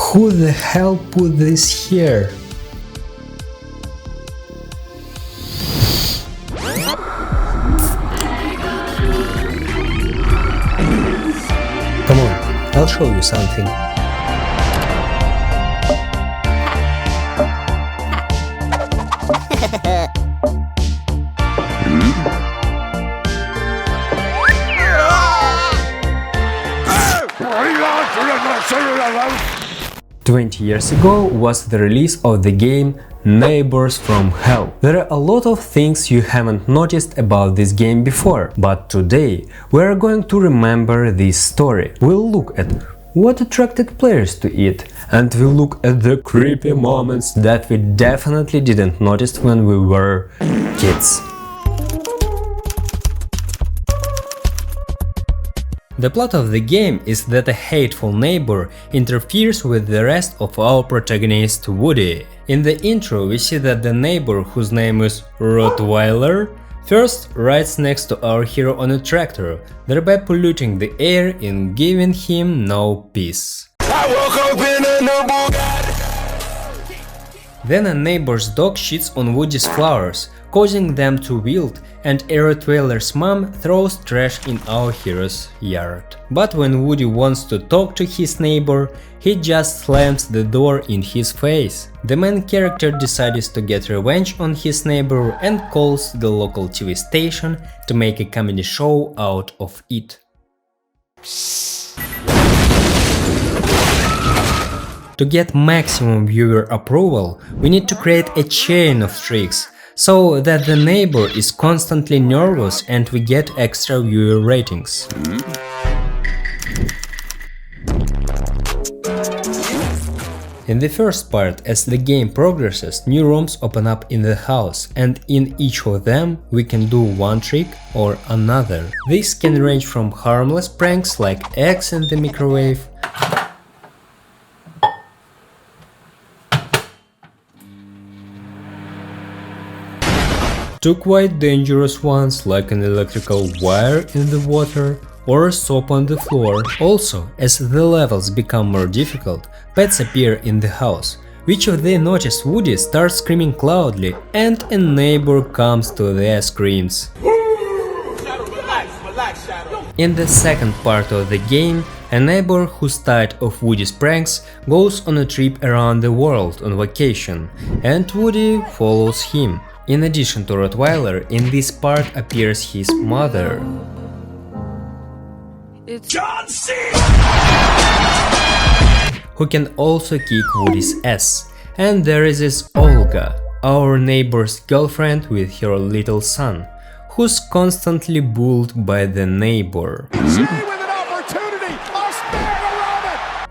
Who the hell put this here? Come on, I'll show you something. 20 years ago was the release of the game Neighbors from Hell. There are a lot of things you haven't noticed about this game before, but today we are going to remember this story. We'll look at what attracted players to it, and we'll look at the creepy moments that we definitely didn't notice when we were kids. The plot of the game is that a hateful neighbor interferes with the rest of our protagonist Woody. In the intro we see that the neighbor, whose name is Rottweiler, first rides next to our hero on a tractor, thereby polluting the air and giving him no peace. I woke up in a new Bugatti. Then a neighbor's dog shits on Woody's flowers, causing them to wilt, and a Rottweiler's mom throws trash in our hero's yard. But when Woody wants to talk to his neighbor, he just slams the door in his face. The main character decides to get revenge on his neighbor and calls the local TV station to make a comedy show out of it. To get maximum viewer approval, we need to create a chain of tricks, so that the neighbor is constantly nervous and we get extra viewer ratings. In the first part, as the game progresses, new rooms open up in the house, and in each of them we can do one trick or another. This can range from harmless pranks like eggs in the microwave, to quite dangerous ones like an electrical wire in the water or soap on the floor. Also, as the levels become more difficult, pets appear in the house, which if they notice Woody starts screaming loudly and a neighbor comes to their screams. In the second part of the game, a neighbor who's tired of Woody's pranks goes on a trip around the world on vacation, and Woody follows him. In addition to Rottweiler, in this part appears his mother, who can also kick Woody's ass. And there is this Olga, our neighbor's girlfriend with her little son, who's constantly bullied by the neighbor.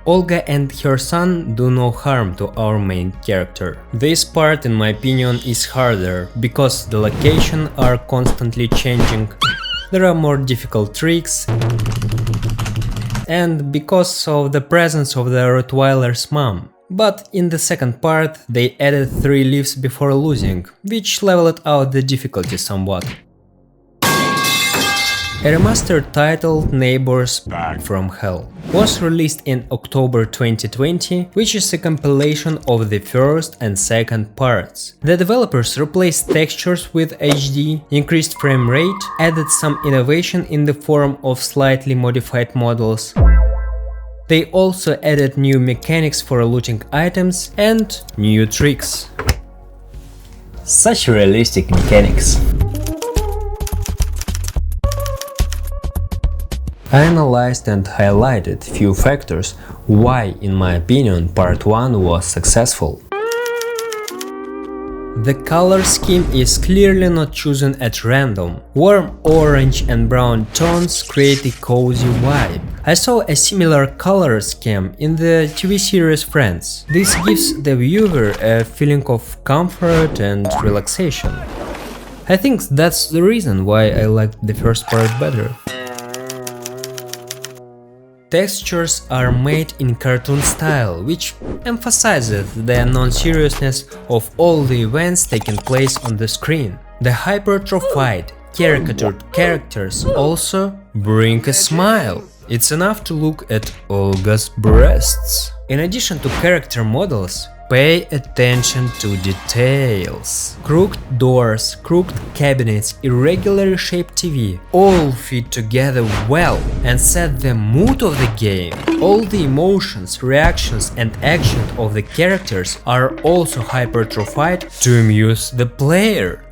Olga and her son do no harm to our main character. This part, in my opinion, is harder, because the locations are constantly changing, there are more difficult tricks, and because of the presence of the Rottweiler's mom. But in the second part they added 3 lives before losing, which leveled out the difficulty somewhat. A remastered titled Neighbors from Hell was released in October 2020, which is a compilation of the first and second parts. The developers replaced textures with HD, increased frame rate, added some innovation in the form of slightly modified models. They also added new mechanics for looting items and new tricks. Such realistic mechanics. I analyzed and highlighted few factors why, in my opinion, part 1 was successful. The color scheme is clearly not chosen at random. Warm orange and brown tones create a cozy vibe. I saw a similar color scheme in the TV series Friends. This gives the viewer a feeling of comfort and relaxation. I think that's the reason why I liked the first part better. Textures are made in cartoon style, which emphasizes the non-seriousness of all the events taking place on the screen. The hypertrophied, caricatured characters also bring a smile. It's enough to look at Olga's breasts. In addition to character models, pay attention to details. Crooked doors, crooked cabinets, irregularly shaped TV all fit together well and set the mood of the game. All the emotions, reactions and actions of the characters are also hypertrophied to amuse the player.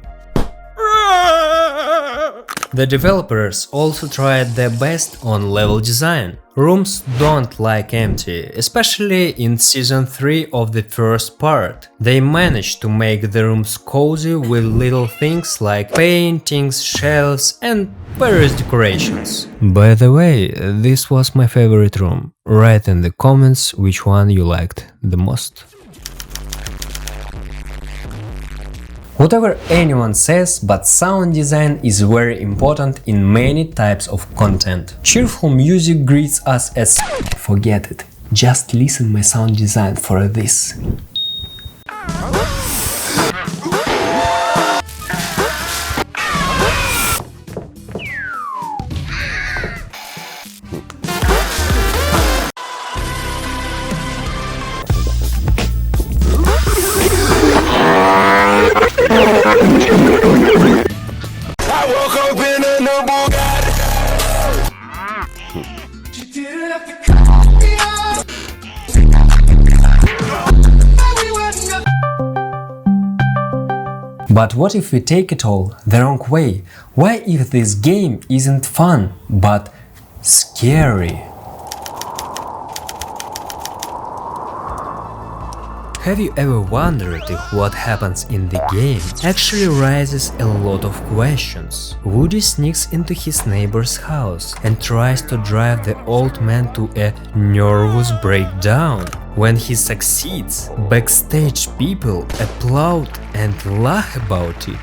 The developers also tried their best on level design. Rooms don't like empty, especially in season 3 of the first part. They managed to make the rooms cozy with little things like paintings, shelves and various decorations. By the way, this was my favorite room. Write in the comments which one you liked the most. Whatever anyone says, but sound design is very important in many types of content. Cheerful music greets us as forget it, just listen my sound design for this. But what if we take it all the wrong way? Why if this game isn't fun, but scary? Have you ever wondered if what happens in the game actually raises a lot of questions? Woody sneaks into his neighbor's house and tries to drive the old man to a nervous breakdown. When he succeeds, backstage people applaud and laugh about it.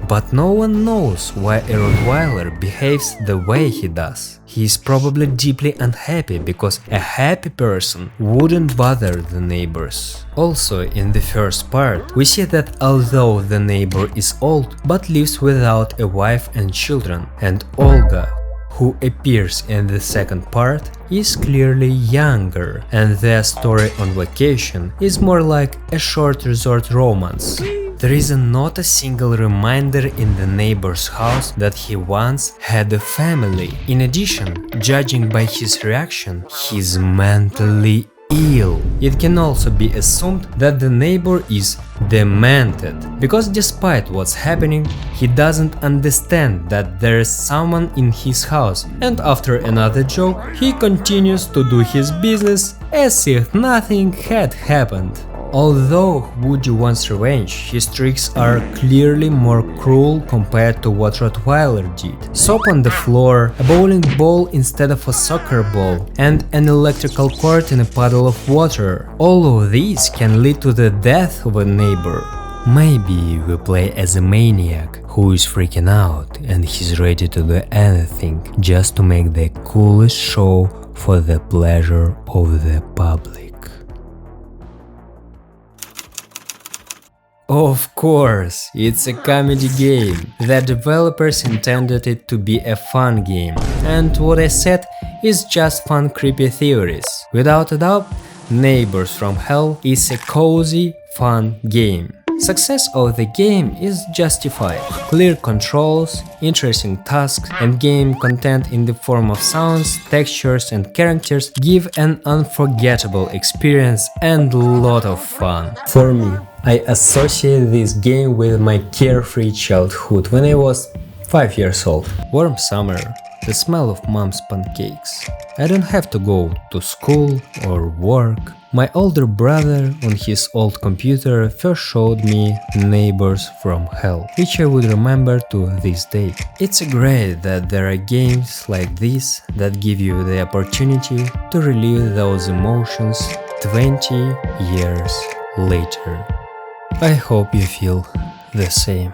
But no one knows why a Rottweiler behaves the way he does. He is probably deeply unhappy because a happy person wouldn't bother the neighbors. Also, in the first part, we see that although the neighbor is old but lives without a wife and children, and Olga, who appears in the second part, is clearly younger, and their story on vacation is more like a short resort romance. There is not a single reminder in the neighbor's house that he once had a family. In addition, judging by his reaction, he's mentally ill. It can also be assumed that the neighbor is demented, because despite what's happening, he doesn't understand that there is someone in his house, and after another joke, he continues to do his business as if nothing had happened. Although Woody wants revenge, his tricks are clearly more cruel compared to what Rottweiler did. Soap on the floor, a bowling ball instead of a soccer ball, and an electrical cord in a puddle of water. All of these can lead to the death of a neighbor. Maybe we play as a maniac who is freaking out and he's ready to do anything just to make the coolest show for the pleasure of the public. Of course, it's a comedy game. The developers intended it to be a fun game, and what I said is just fun creepy theories. Without a doubt, Neighbors from Hell is a cozy, fun game. Success of the game is justified. Clear controls, interesting tasks, and game content in the form of sounds, textures and characters give an unforgettable experience and a lot of fun. For me, I associate this game with my carefree childhood when I was 5 years old. Warm summer, the smell of mom's pancakes. I don't have to go to school or work. My older brother on his old computer first showed me Neighbors from Hell, which I would remember to this day. It's great that there are games like this that give you the opportunity to relive those emotions 20 years later. I hope you feel the same.